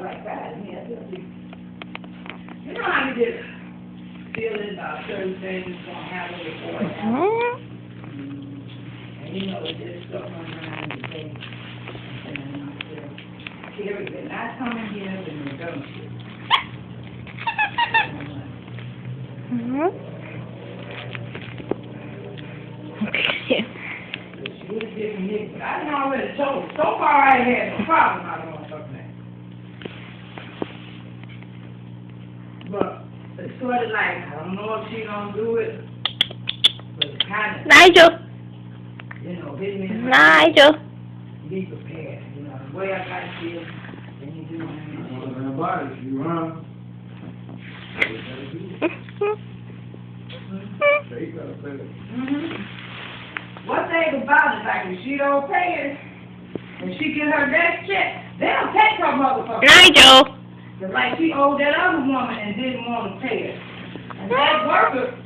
like that. You know how you just feeling about certain things gonna happen before it happens. And you know, it's just stuff on around the thing. And I said, here, if they're not coming here, then they're going to. Okay. She would have given me, but I done already told her. So far I ain't had no problem out of motherfucking that. But it's sort of like, I don't know if she gonna do it, but it's kind of, Nigel. you know, hit me in the Nigel. be prepared, you know, the way I got here, and you do it. Body, you run. They gotta pay it. One thing about it, like if she don't pay it, when she get her next check, they'll take her motherfucker. Nigel. Just like she owed that other woman and didn't want to pay her. And that worker